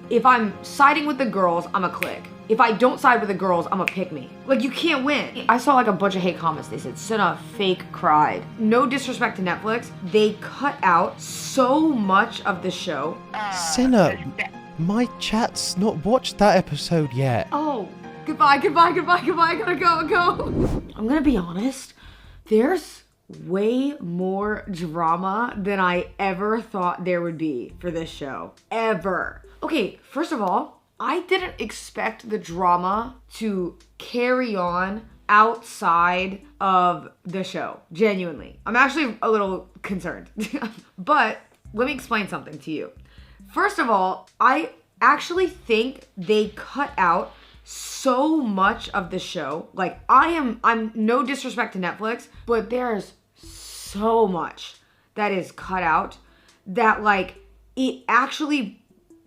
if I'm siding with the girls, I'm a click. If I don't side with the girls, I'm a pick me. Like, you can't win. I saw like a bunch of hate comments. They said, Cinna fake cried. No disrespect to Netflix. They cut out so much of the show. Cinna, my chat's not watched that episode yet. Oh, goodbye. I gotta go. I'm gonna be honest. There's way more drama than I ever thought there would be for this show. Ever. Okay, first of all, I didn't expect the drama to carry on outside of the show. Genuinely. I'm actually a little concerned. But let me explain something to you. First of all, I actually think they cut out so much of the show. Like, I'm no disrespect to Netflix, but there's so much that is cut out that, like, it actually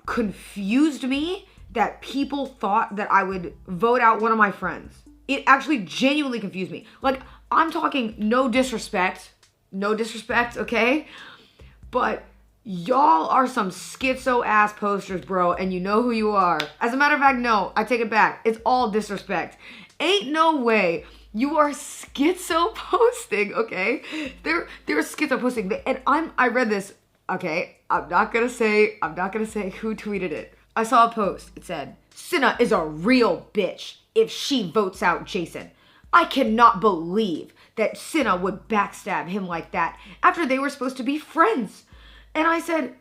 confused me that people thought that I would vote out one of my friends. It actually genuinely confused me. Like, I'm talking no disrespect, okay? But y'all are some schizo ass posters, bro, and you know who you are. As a matter of fact, no, I take it back. It's all disrespect. Ain't no way you are schizo posting, okay? They're schizo posting, and I read this, okay? I'm not gonna say who tweeted it. I saw a post. It said, Cinna is a real bitch if she votes out Jason. I cannot believe that Cinna would backstab him like that after they were supposed to be friends. And I said,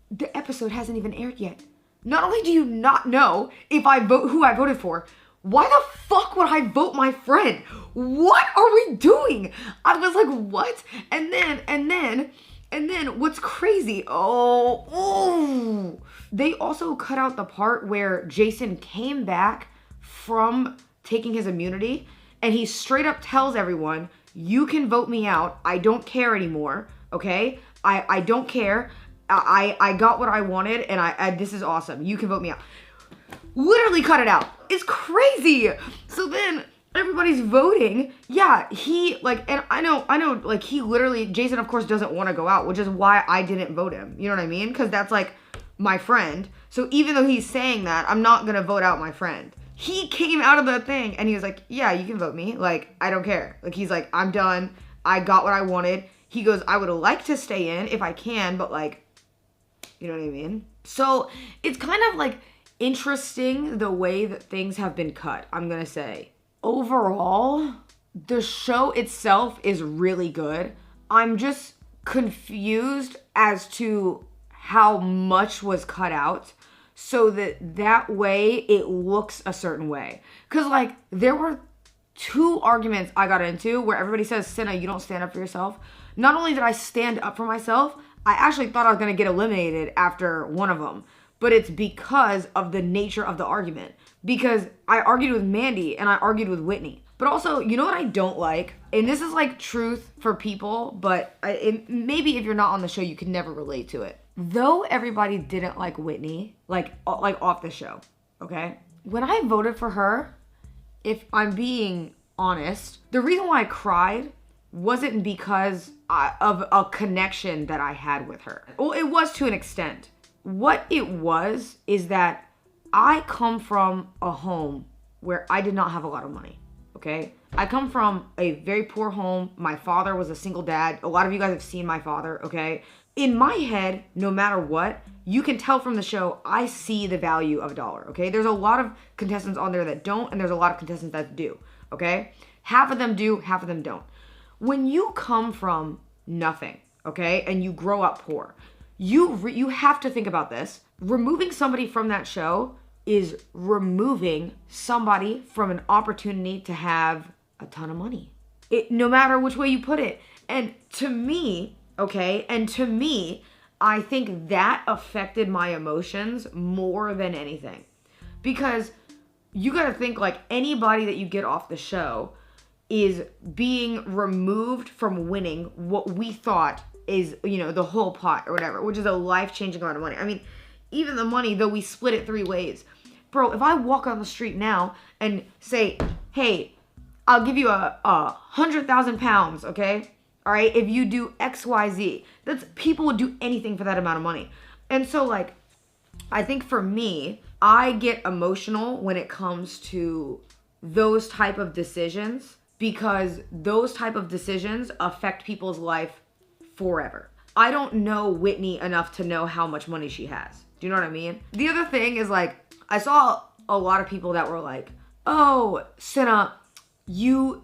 the episode hasn't even aired yet. Not only do you not know if I vote who I voted for, why the fuck would I vote my friend? What are we doing? I was like, what? And then what's crazy? They also cut out the part where Jason came back from taking his immunity and he straight up tells everyone, you can vote me out. I don't care anymore. Okay? I don't care. I got what I wanted and I this is awesome. You can vote me out. Literally cut it out. It's crazy. So then everybody's voting. Yeah, he like, and I know, like he literally, Jason of course doesn't want to go out, which is why I didn't vote him. You know what I mean? Because that's like my friend. So even though he's saying that, I'm not going to vote out my friend. He came out of the thing and he was like, yeah, you can vote me. Like, I don't care. Like, he's like, I'm done. I got what I wanted. He goes, I would like to stay in if I can, but like, you know what I mean? So it's kind of like interesting the way that things have been cut, I'm going to say. Overall, the show itself is really good. I'm just confused as to how much was cut out so that way it looks a certain way. Because, like, there were 2 arguments I got into where everybody says, Cinna, you don't stand up for yourself. Not only did I stand up for myself, I actually thought I was going to get eliminated after one of them. But it's because of the nature of the argument. Because I argued with Mandy and I argued with Whitney. But also, you know what I don't like? And this is like truth for people, but maybe if you're not on the show, you can never relate to it. Though everybody didn't like Whitney, like off the show, okay? When I voted for her, if I'm being honest, the reason why I cried wasn't because of a connection that I had with her. Well, it was to an extent. What it was is that I come from a home where I did not have a lot of money, okay? I come from a very poor home. My father was a single dad. A lot of you guys have seen my father, okay? In my head, no matter what, you can tell from the show, I see the value of $1, okay? There's a lot of contestants on there that don't, and there's a lot of contestants that do, okay? Half of them do, half of them don't. When you come from nothing, okay, and you grow up poor, you have to think about this. Removing somebody from that show is removing somebody from an opportunity to have a ton of money. No matter which way you put it. And to me, okay, I think that affected my emotions more than anything. Because you gotta think, like, anybody that you get off the show is being removed from winning what we thought is, you know, the whole pot or whatever, which is a life-changing amount of money. I mean, even the money, though we split it 3 ways. Bro, if I walk on the street now and say, hey, I'll give you a 100,000 pounds, okay? All right, if you do X, Y, Z, people would do anything for that amount of money. And so, like, I think for me, I get emotional when it comes to those type of decisions because those type of decisions affect people's life forever. I don't know Whitney enough to know how much money she has. Do you know what I mean? The other thing is like, I saw a lot of people that were like, oh, Cinna, you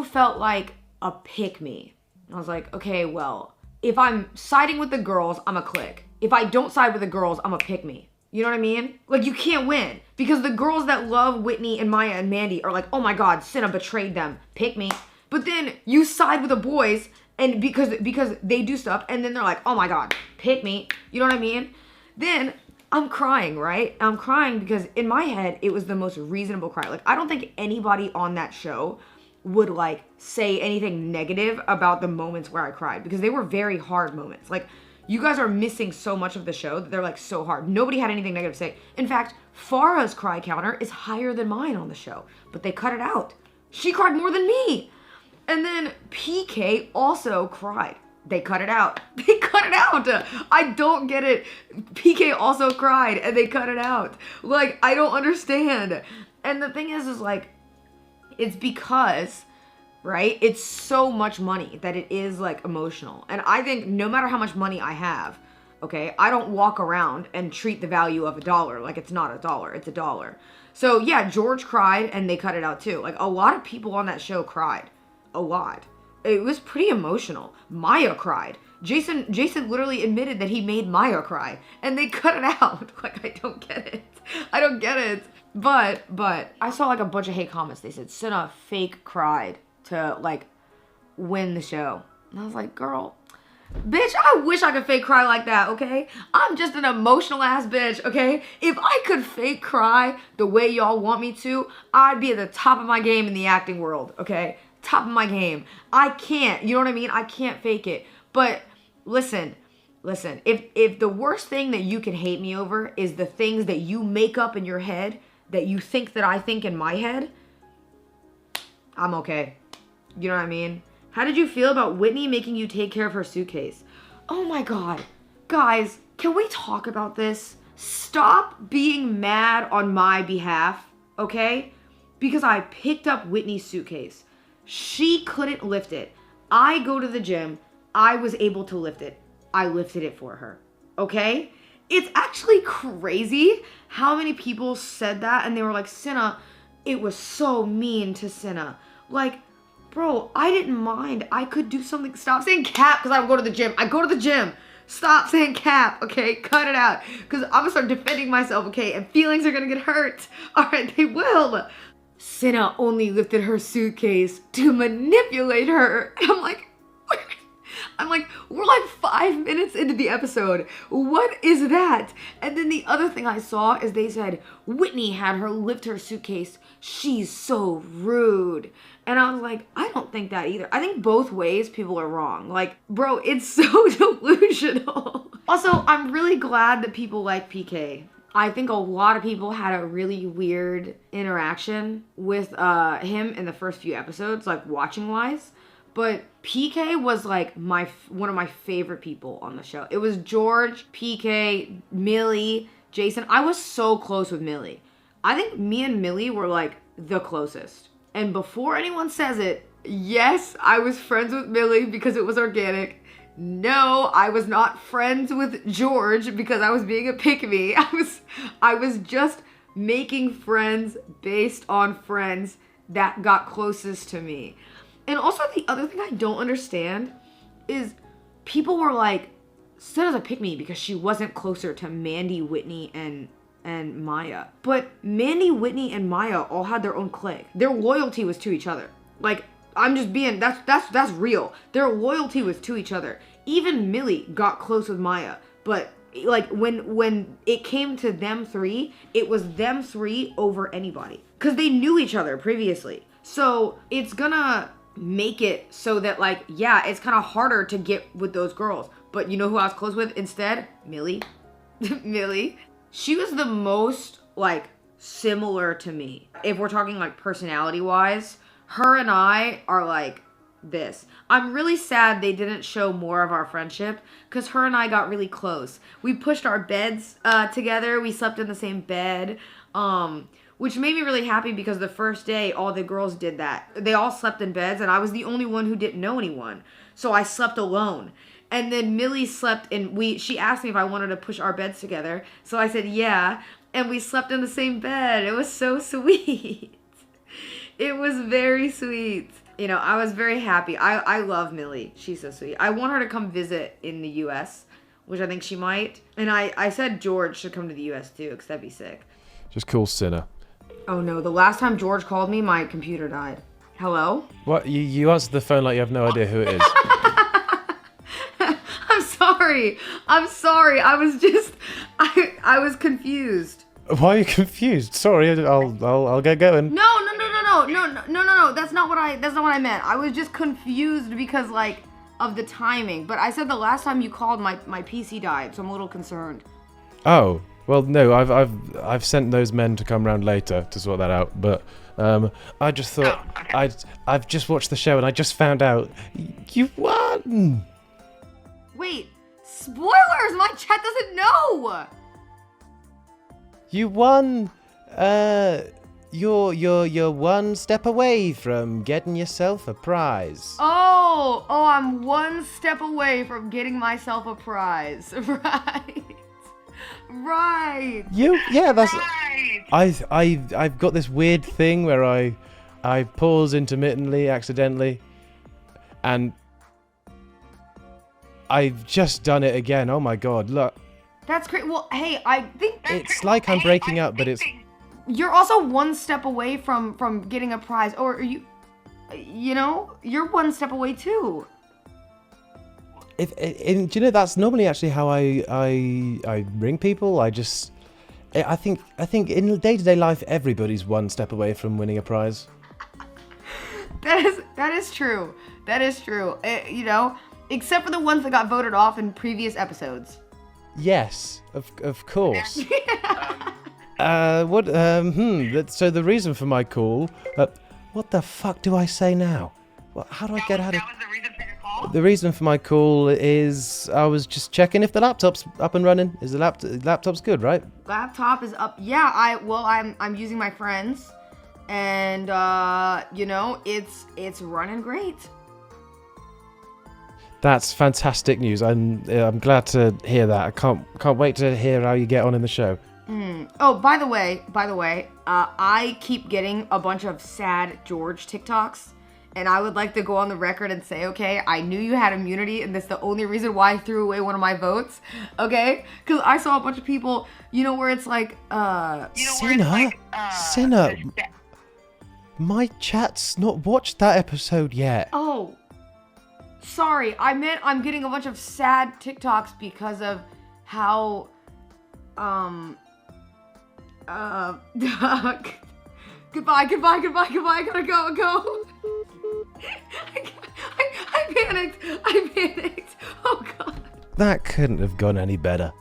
felt like a pick-me. I was like, okay, well, if I'm siding with the girls, I'm a click. If I don't side with the girls, I'm a pick-me. You know what I mean? Like, you can't win. Because the girls that love Whitney and Maya and Mandy are like, oh my God, Cinna betrayed them. Pick me. But then you side with the boys and because they do stuff and then they're like, oh my God, pick me. You know what I mean? Then I'm crying, right? I'm crying because in my head, it was the most reasonable cry. Like, I don't think anybody on that show would like say anything negative about the moments where I cried because they were very hard moments. Like, you guys are missing so much of the show that they're like so hard. Nobody had anything negative to say. In fact, Farah's cry counter is higher than mine on the show, but they cut it out. She cried more than me. And then PK also cried. They cut it out. They cut it out. I don't get it. PK also cried and they cut it out. Like, I don't understand. And the thing is like, it's because, right, it's so much money that it is like emotional. And I think no matter how much money I have, okay, I don't walk around and treat the value of $1 like it's not $1, it's $1. So yeah, George cried and they cut it out too. Like, a lot of people on that show cried. A lot. It was pretty emotional. Maya cried. Jason literally admitted that he made Maya cry and they cut it out. Like, I don't get it. I don't get it. But I saw like a bunch of hate comments. They said Cinna fake cried to like win the show. And I was like, girl, bitch, I wish I could fake cry like that, okay? I'm just an emotional ass bitch, okay? If I could fake cry the way y'all want me to, I'd be at the top of my game in the acting world, okay? Top of my game. I can't, you know what I mean? I can't fake it. But listen, if the worst thing that you can hate me over is the things that you make up in your head that you think that I think in my head, I'm okay. You know what I mean? How did you feel about Whitney making you take care of her suitcase? Oh my God. Guys, can we talk about this? Stop being mad on my behalf, okay? Because I picked up Whitney's suitcase. She couldn't lift it. I go to the gym. I was able to lift it. I lifted it for her, okay? It's actually crazy how many people said that and they were like, Cinna, it was so mean to Cinna. Like, bro, I didn't mind. I could do something. Stop saying cap because I don't go to the gym. I go to the gym. Stop saying cap, okay? Cut it out because I'm going to start defending myself, okay? And feelings are going to get hurt. All right, they will. Cinna only lifted her suitcase to manipulate her. And I'm like, we're like 5 minutes into the episode. What is that? And then the other thing I saw is they said, Whitney had her lift her suitcase. She's so rude. And I was like, I don't think that either. I think both ways people are wrong. Like, bro, it's so delusional. Also, I'm really glad that people like PK. I think a lot of people had a really weird interaction with him in the first few episodes, like watching wise. But PK was like one of my favorite people on the show. It was George, PK, Millie, Jason. I was so close with Millie. I think me and Millie were like the closest. And before anyone says it, yes, I was friends with Millie because it was organic. No, I was not friends with George because I was being a pick-me. I was just making friends based on friends that got closest to me. And also the other thing I don't understand is people were like, Cinna's a pick-me because she wasn't closer to Mandy, Whitney, and Maya. But Mandy, Whitney, and Maya all had their own clique. Their loyalty was to each other. Like, I'm just being, that's real. Their loyalty was to each other. Even Millie got close with Maya. But like when it came to them three, it was them three over anybody. Because they knew each other previously. So it's gonna make it so that like, yeah, it's kind of harder to get with those girls. But you know who I was close with instead? Millie. Millie. She was the most like similar to me. If we're talking like personality wise, her and I are like this. I'm really sad they didn't show more of our friendship because her and I got really close. We pushed our beds together. We slept in the same bed, which made me really happy because the first day all the girls did that. They all slept in beds and I was the only one who didn't know anyone. So I slept alone. And then Millie slept she asked me if I wanted to push our beds together. So I said, yeah. And we slept in the same bed. It was so sweet. It was very sweet. You know, I was very happy. I love Millie. She's so sweet. I want her to come visit in the U.S., which I think she might. And I said George should come to the U.S. too, because that'd be sick. Just call Cinna. Oh no, the last time George called me, my computer died. Hello? What? You answered the phone like you have no idea who it is. I'm sorry. I was confused. Why are you confused? Sorry, I'll get going. No. That's not what I meant. I was just confused because of the timing. But I said the last time you called, my PC died, so I'm a little concerned. Oh, well, no, I've sent those men to come round later to sort that out. But I just thought I've just watched the show and I just found out you won. Wait, spoilers! My chat doesn't know. You won. You're one step away from getting yourself a prize. Oh, I'm one step away from getting myself a prize. Right. That's. I've got this weird thing where I pause intermittently, accidentally, and I've just done it again. Oh my god! Look. That's great. Well, hey, I think it's like I'm breaking up, but it's. You're also one step away from getting a prize, or you're one step away too. Do you know that's normally actually how I ring people? I think in day-to-day life everybody's one step away from winning a prize. That is true. That is true. Except for the ones that got voted off in previous episodes. Yes, of course. So the reason for my call. What the fuck do I say now? How do I get out of? That was the reason for your call? The reason for my call is I was just checking if the laptop's up and running. Is the laptop's good, right? Laptop is up. Yeah, I'm using my friend's, and it's running great. That's fantastic news. I'm glad to hear that. I can't wait to hear how you get on in the show. Oh, by the way, I keep getting a bunch of sad George TikToks, and I would like to go on the record and say, okay, I knew you had immunity, and that's the only reason why I threw away one of my votes, okay? Because I saw a bunch of people, where it's like, Cinna, my chat's not watched that episode yet. Oh, sorry, I meant I'm getting a bunch of sad TikToks because of how, goodbye, I gotta go. I panicked. Oh god. That couldn't have gone any better.